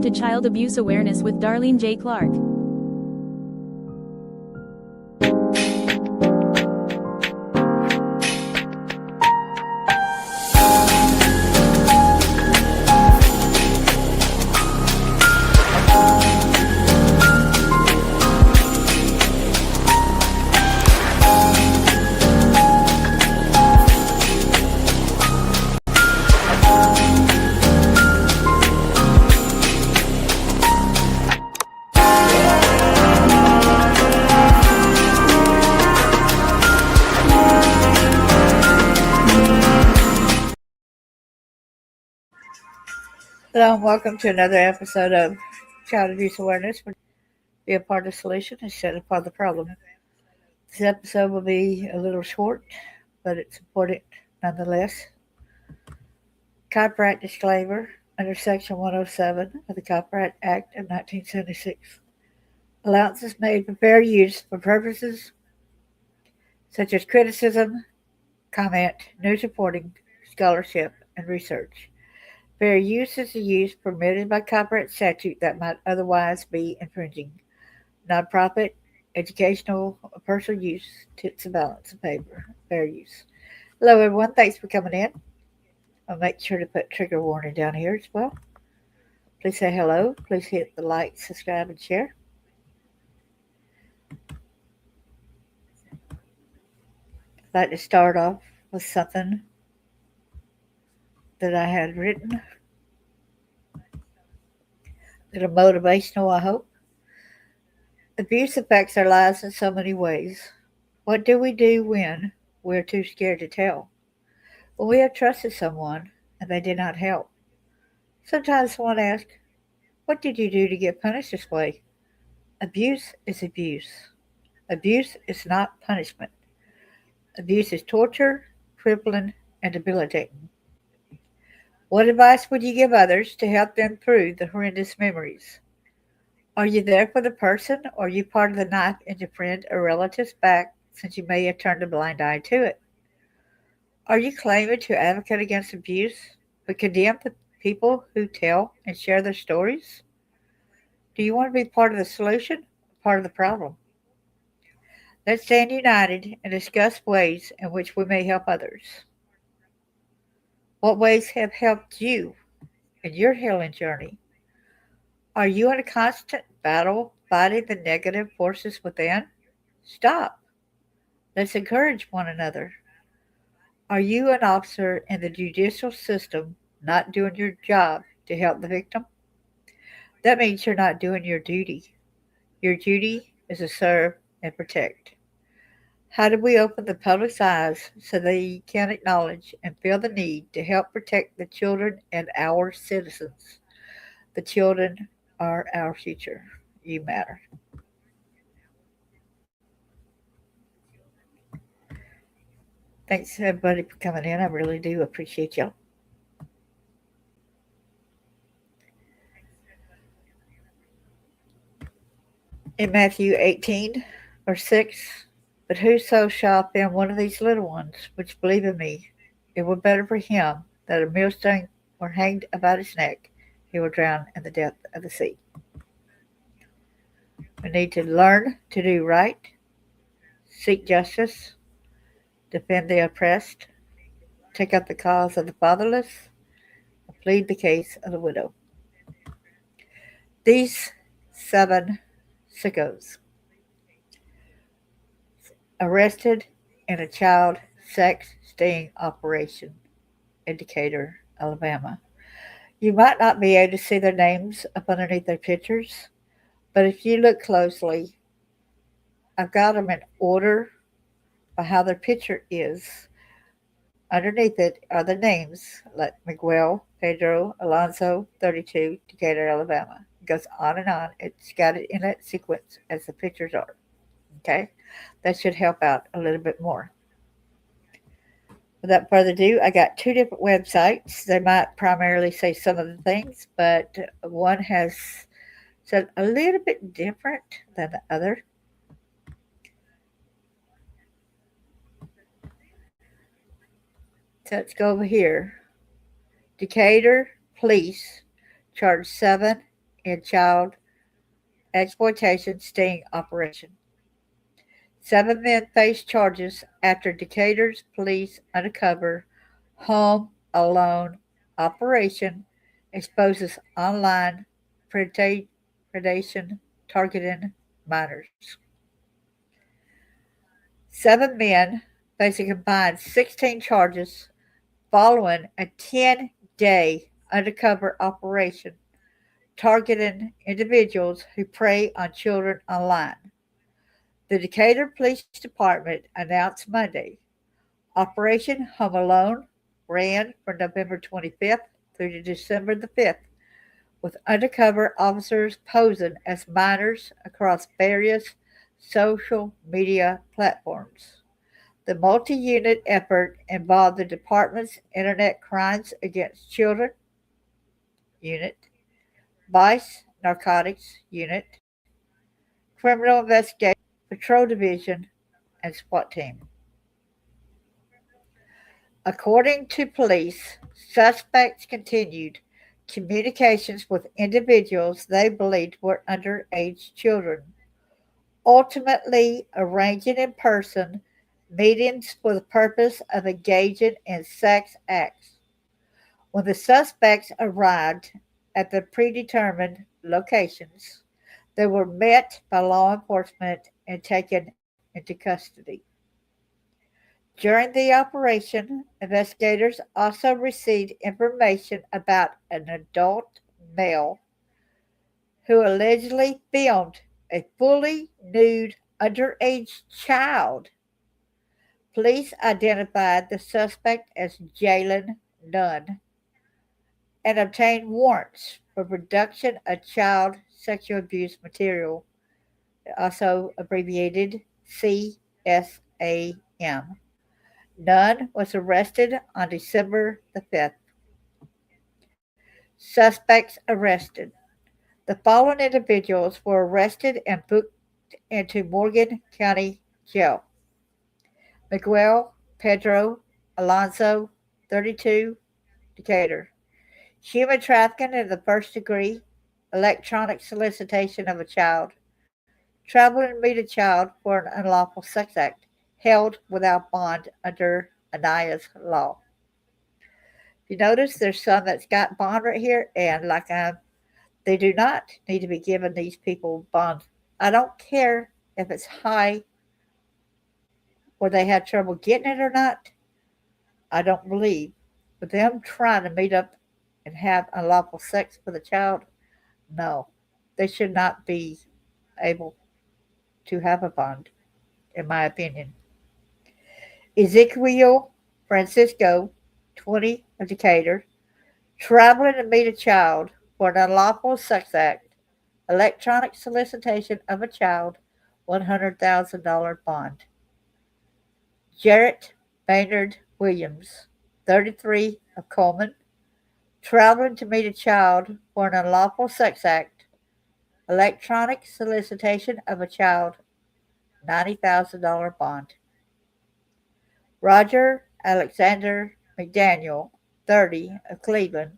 Welcome to Child Abuse Awareness with Darlene J. Clark. Hello and welcome to another episode of Child Abuse Awareness. Be a part of the solution instead of part of the problem. This episode will be a little short, but it's important nonetheless. Copyright disclaimer under Section 107 of the Copyright Act of 1976. Allowances made for fair use for purposes such as criticism, comment, news reporting, scholarship, and research. Fair use is the use permitted by copyright statute that might otherwise be infringing. Nonprofit, educational, or personal use tips the balance of paper. Fair use. Hello, everyone. Thanks for coming in. I'll make sure to put trigger warning down here as well. Please say hello. Please hit the like, subscribe, and share. I'd like to start off with something that I had written. A little motivational, I hope. Abuse affects our lives in so many ways. What do we do when we're too scared to tell? When we have trusted someone and they did not help. Sometimes someone asks, what did you do to get punished this way? Abuse is abuse. Abuse is not punishment. Abuse is torture, crippling, and debilitating. What advice would you give others to help them through the horrendous memories? Are you there for the person, or are you part of the knife in your friend or relative's back since you may have turned a blind eye to it? Are you claiming to advocate against abuse, but condemn the people who tell and share their stories? Do you want to be part of the solution or part of the problem? Let's stand united and discuss ways in which we may help others. What ways have helped you in your healing journey? Are you in a constant battle fighting the negative forces within? Stop. Let's encourage one another. Are you an officer in the judicial system not doing your job to help the victim? That means you're not doing your duty. Your duty is to serve and protect. How do we open the public's eyes so they can acknowledge and feel the need to help protect the children and our citizens? The children are our future. You matter. Thanks everybody for coming in. I really do appreciate y'all. In Matthew 18, verse 6, but whoso shall offend one of these little ones which believe in me, it were better for him that a millstone were hanged about his neck, he will drown in the depth of the sea. We need to learn to do right, seek justice, defend the oppressed, take up the cause of the fatherless, and plead the case of the widow. These 7 sickos arrested in a child sex sting operation in Decatur, Alabama. You might not be able to see their names up underneath their pictures, but if you look closely, I've got them in order by how their picture is. Underneath it are the names like Miguel, Pedro, Alonzo, 32, Decatur, Alabama. It goes on and on. It's got it in that sequence as the pictures are. Okay? That should help out a little bit more. Without further ado, I got 2 different websites. They might primarily say some of the things, but one has said a little bit different than the other. So let's go over here. Decatur police charged 7 in child exploitation sting operation. 7 men face charges after Decatur's police undercover home alone operation exposes online predation targeting minors. 7 men face a combined 16 charges following a 10-day undercover operation targeting individuals who prey on children online. The Decatur Police Department announced Monday Operation Home Alone ran from November 25th through to December the 5th, with undercover officers posing as minors across various social media platforms. The multi unit effort involved the department's Internet Crimes Against Children Unit, Vice Narcotics Unit, Criminal Investigation, Patrol Division, and SWAT team. According to police, suspects continued communications with individuals they believed were underage children, ultimately arranging in person meetings for the purpose of engaging in sex acts. When the suspects arrived at the predetermined locations, they were met by law enforcement and taken into custody. During the operation, investigators also received information about an adult male who allegedly filmed a fully nude underage child. Police identified the suspect as Jalen Nunn and obtained warrants for production of child sexual abuse material, also abbreviated CSAM. Nunn was arrested on December the 5th. Suspects arrested. The following individuals were arrested and booked into Morgan County Jail: Miguel, Pedro, Alonzo, 32, Decatur. Human trafficking in the first degree, electronic solicitation of a child, traveling to meet a child for an unlawful sex act, held without bond under Anaya's law. You notice there's some that's got bond right here, and they do not need to be giving these people bond. I don't care if it's high or they had trouble getting it or not. I don't believe. But them trying to meet up and have unlawful sex with a child, no. They should not be able to have a bond, in my opinion. Ezequiel Francisco, 20, of Decatur, traveling to meet a child for an unlawful sex act, electronic solicitation of a child, $100,000 bond. Jarett Manard Williams, 33, of Cullman, traveling to meet a child for an unlawful sex act, electronic solicitation of a child, $90,000 bond. Roger Alexander McDaniel, 30, of Cleveland,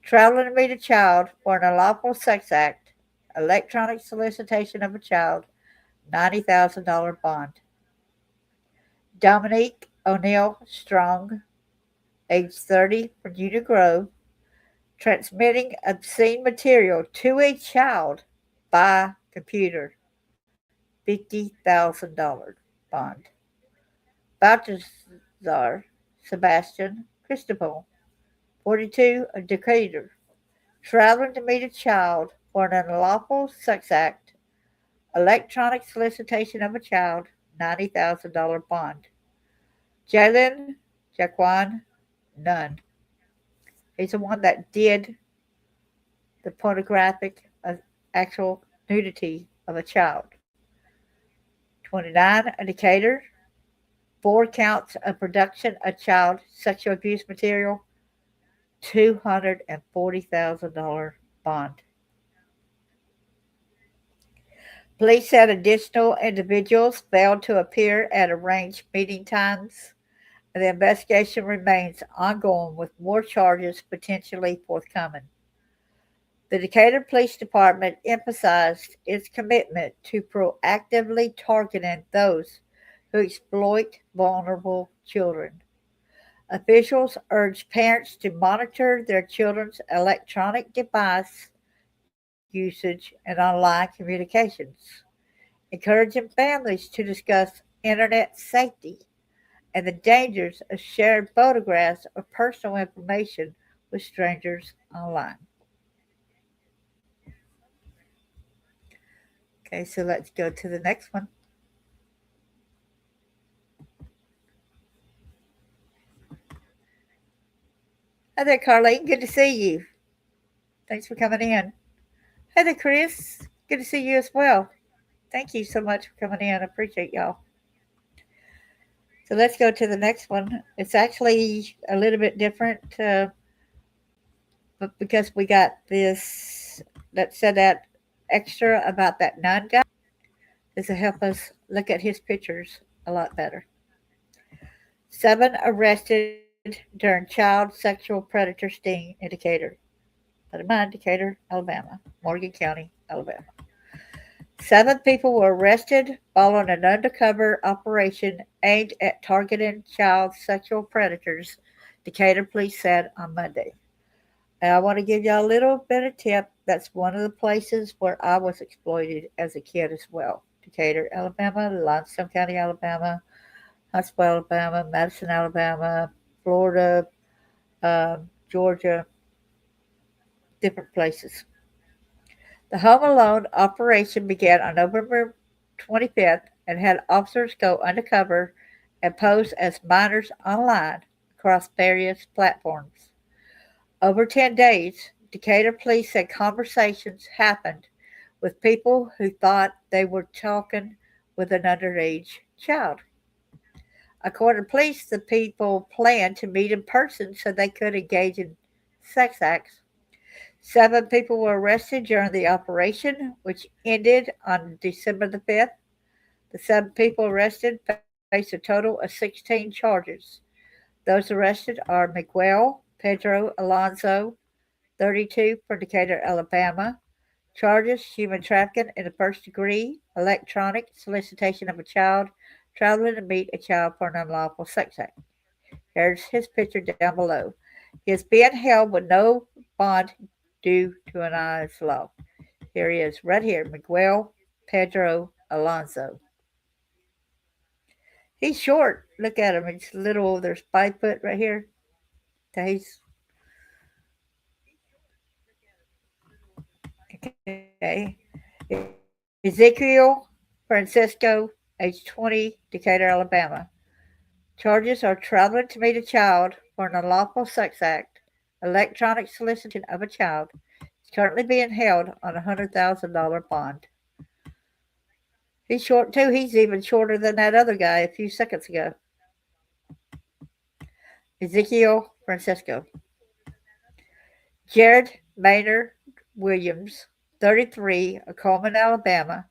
traveling to meet a child for an unlawful sex act, electronic solicitation of a child, $90,000 bond. Dominique Oneal Strong, age 30, from Union Grove, transmitting obscene material to a child by computer, $50,000 bond. Baltazar Sebastian Cristobal, 42, of Decatur, traveling to meet a child for an unlawful sex act, electronic solicitation of a child, $90,000 bond. Jalen, Jaquan, Nunn. He's the one that did the pornographic actual nudity of a child. 29, a Decatur, 4 counts of production of child sexual abuse material, $240,000 bond. Police said additional individuals failed to appear at arranged meeting times, and the investigation remains ongoing with more charges potentially forthcoming. The Decatur Police Department emphasized its commitment to proactively targeting those who exploit vulnerable children. Officials urged parents to monitor their children's electronic device usage and online communications, encouraging families to discuss internet safety and the dangers of sharing photographs or personal information with strangers online. Okay, so let's go to the next one. Hi there, Carlene. Good to see you. Thanks for coming in. Hi there, Chris. Good to see you as well. Thank you so much for coming in. I appreciate y'all. So let's go to the next one. It's actually a little bit different, but because we got this, let's say that extra about that Nunn guy, this will help us look at his pictures a lot better. 7 arrested during child sexual predator sting in Decatur. Put in mind, Decatur, Alabama, Morgan County, Alabama. 7 people were arrested following an undercover operation aimed at targeting child sexual predators, Decatur police said on Monday. And I want to give y'all a little bit of tip. That's one of the places where I was exploited as a kid as well. Decatur, Alabama, Limestone County, Alabama, Huntsville, Alabama, Madison, Alabama, Florida, Georgia, different places. The Home Alone operation began on November 25th and had officers go undercover and pose as minors online across various platforms. Over 10 days, Decatur police said conversations happened with people who thought they were talking with an underage child. According to police, the people planned to meet in person so they could engage in sex acts. 7 people were arrested during the operation, which ended on December the 5th. The 7 people arrested face a total of 16 charges. Those arrested are Miguel, Pedro, Alonzo, 32, from Decatur, Alabama. Charges: human trafficking in the first degree, electronic solicitation of a child, traveling to meet a child for an unlawful sex act. Here's his picture down below. He is being held with no bond due to an honest law. Here he is, right here, Miguel Pedro Alonzo. He's short. Look at him. He's little. There's 5 foot right here. He's okay. Ezequiel Francisco, age 20, Decatur, Alabama. Charges are traveling to meet a child for an unlawful sex act, electronic solicitation of a child. He's currently being held on a $100,000 bond. He's short too. He's even shorter than that other guy a few seconds ago. Ezequiel Francisco. Jarett Manard Williams, 33, of Cullman, Alabama.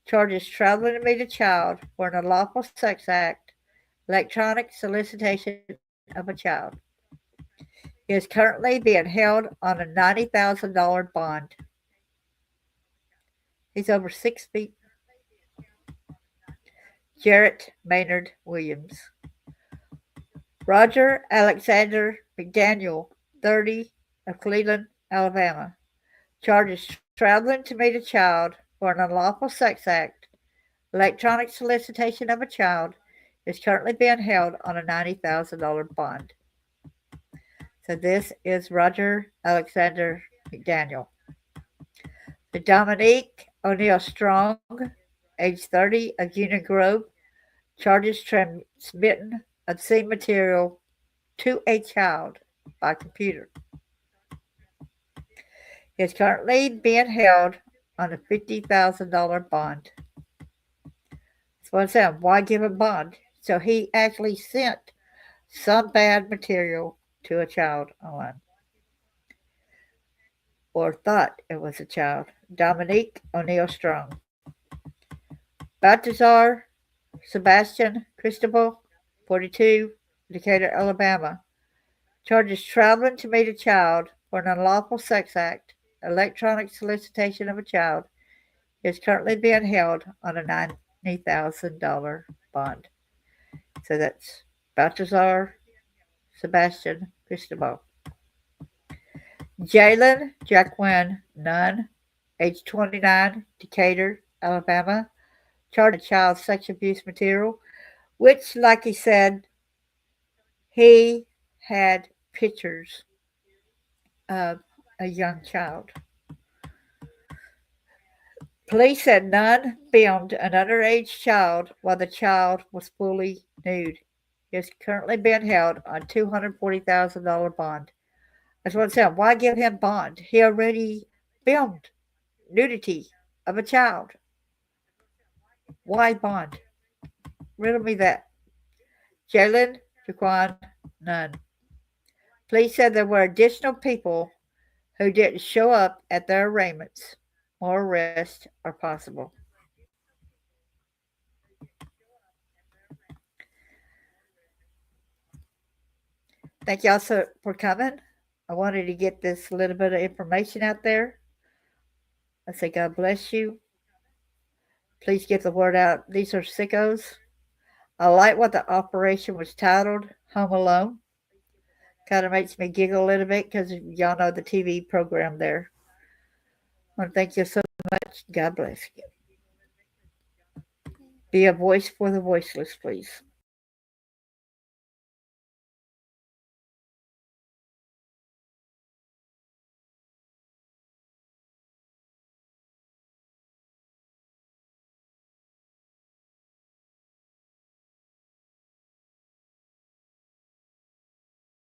Charges traveling to meet a child for an unlawful sex act, electronic solicitation of a child. He is currently being held on a $90,000 bond. He's over 6 feet. Jarett Manard Williams. Roger Alexander McDaniel, 30, of Cleveland, Alabama. Charges traveling to meet a child for an unlawful sex act, electronic solicitation of a child, is currently being held on a $90,000 bond. So this is Roger Alexander McDaniel. The Dominique Oneal Strong, age 30, of Union Grove, charges transmitting obscene material to a child by computer. He is currently being held on a $50,000 bond. That's what I said. Why give a bond? So he actually sent some bad material to a child online, or thought it was a child. Dominique Oneal Strong. Baltazar Sebastian Cristobal, 42, Decatur, Alabama. Charges traveling to meet a child for an unlawful sex act, electronic solicitation of a child is currently being held on a $90,000 bond. So that's Baltazar, Sebastian, Cristobal. Jalen, Jaquan, Nunn, age 29, Decatur, Alabama, charged with child sex abuse material, which, like he said, he had pictures of a young child. Police said Nunn filmed an underage child while the child was fully nude. He is currently being held on $240,000 bond. That's what I'm saying. Why give him bond? He already filmed nudity of a child. Why bond? Riddle me that. Jalen, Jaquan, Nunn. Police said there were additional people who didn't show up at their arraignments. More arrests are possible. Thank y'all so for coming. I wanted to get this little bit of information out there. I say God bless you. Please get the word out. These are sickos. I like what the operation was titled, Home Alone. Kind of makes me giggle a little bit because y'all know the TV program there. I want to thank you so much. God bless you. Be a voice for the voiceless, please.